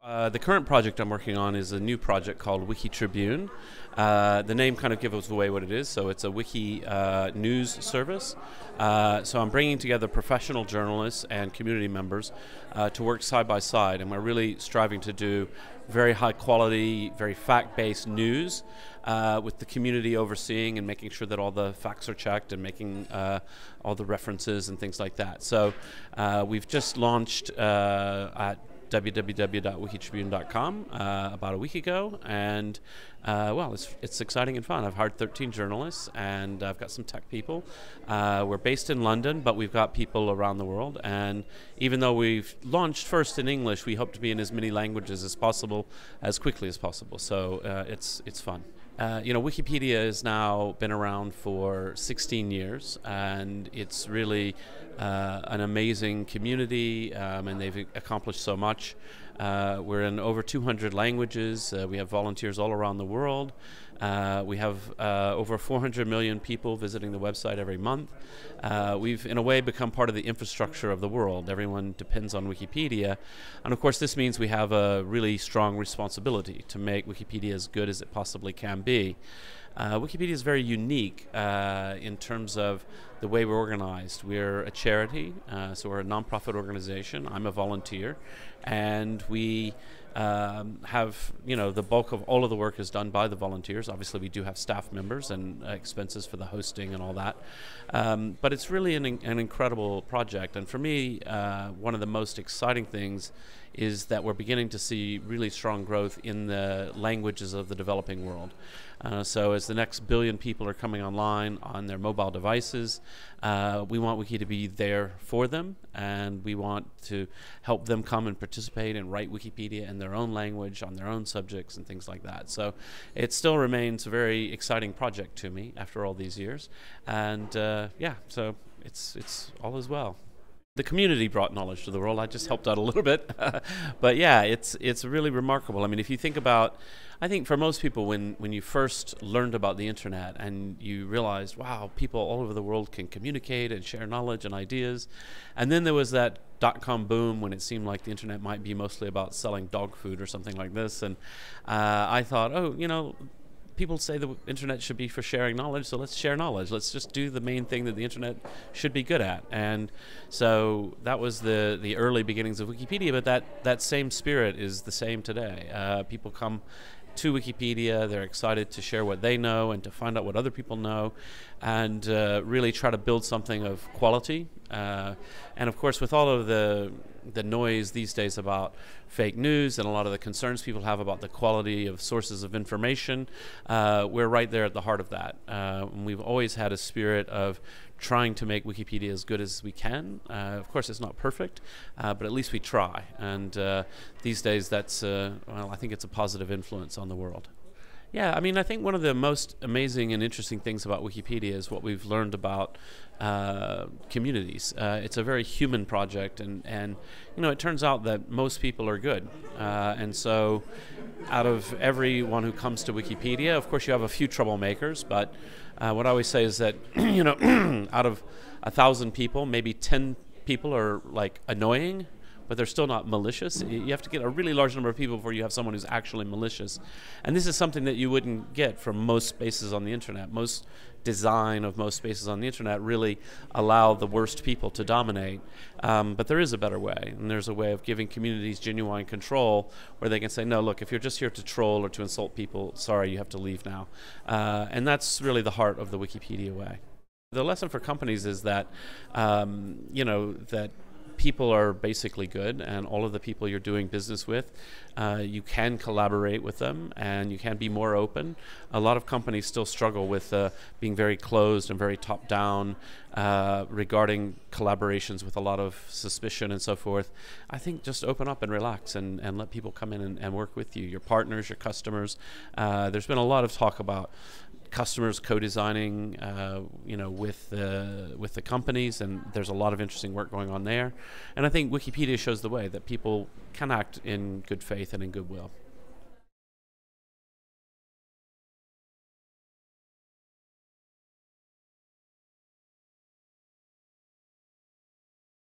The current project I'm working on is a new project called Wiki Tribune. The name kind of gives away what it is, so it's a wiki news service. So I'm bringing together professional journalists and community members to work side by side, and we're really striving to do very high quality, very fact-based news with the community overseeing and making sure that all the facts are checked and making all the references and things like that. So we've just launched at www.wikitribune.com about a week ago, and well, it's exciting and fun. I've hired 13 journalists, and I've got some tech people. We're based in London, but we've got people around the world, and even though we've launched first in English, we hope to be in as many languages as possible, as quickly as possible, so it's fun. Wikipedia has now been around for 16 years, and it's really an amazing community, and they've accomplished so much. We're in over 200 languages. We have volunteers all around the world. We have over 400 million people visiting the website every month. We've, in a way, become part of the infrastructure of the world. Everyone depends on Wikipedia. And of course, this means we have a really strong responsibility to make Wikipedia as good as it possibly can be. Wikipedia is very unique in terms of the way we're organized. We're a charity, so we're a nonprofit organization. I'm a volunteer, and we have, the bulk of all of the work is done by the volunteers. Obviously, we do have staff members and expenses for the hosting and all that. But it's really an incredible project. And for me, one of the most exciting things is that we're beginning to see really strong growth in the languages of the developing world. So as the next billion people are coming online on their mobile devices, we want Wiki to be there for them, and we want to help them come and participate and write Wikipedia in their own language, on their own subjects and things like that. So it still remains a very exciting project to me after all these years, and yeah, so it's all as well. The community brought knowledge to the world. I just helped out a little bit. But yeah, it's really remarkable. I mean, if you think about, I think for most people, when you first learned about the internet and you realized, wow, people all over the world can communicate and share knowledge and ideas. And then there was that .com boom when it seemed like the internet might be mostly about selling dog food or something like this. And I thought, oh, people say the internet should be for sharing knowledge, so let's share knowledge. Let's just do the main thing that the internet should be good at. And so that was the early beginnings of Wikipedia, but that same spirit is the same today. People come to Wikipedia, they're excited to share what they know and to find out what other people know, and really try to build something of quality. And of course, with all of the noise these days about fake news and a lot of the concerns people have about the quality of sources of information, we're right there at the heart of that. And we've always had a spirit of trying to make Wikipedia as good as we can. Of course, it's not perfect, but at least we try. And these days, that's, well, I think it's a positive influence on the world. Yeah, I mean, I think one of the most amazing and interesting things about Wikipedia is what we've learned about communities. It's a very human project, and it turns out that most people are good. And so out of everyone who comes to Wikipedia, of course you have a few troublemakers, but what I always say is that, out of 1,000 people, maybe 10 people are like annoying, but they're still not malicious. You have to get a really large number of people before you have someone who's actually malicious. And this is something that you wouldn't get from most spaces on the internet. Most design of most spaces on the internet really allow the worst people to dominate. But there is a better way, and there's a way of giving communities genuine control where they can say, no, look, if you're just here to troll or to insult people, sorry, you have to leave now. And that's really the heart of the Wikipedia way. The lesson for companies is that, that people are basically good, and all of the people you're doing business with, you can collaborate with them, and you can be more open. A lot of companies still struggle with being very closed and very top-down regarding collaborations with a lot of suspicion and so forth. I think just open up and relax and let people come in and work with you, your partners, your customers. There's been a lot of talk about customers co-designing, with the companies, and there's a lot of interesting work going on there. And I think Wikipedia shows the way that people can act in good faith and in goodwill.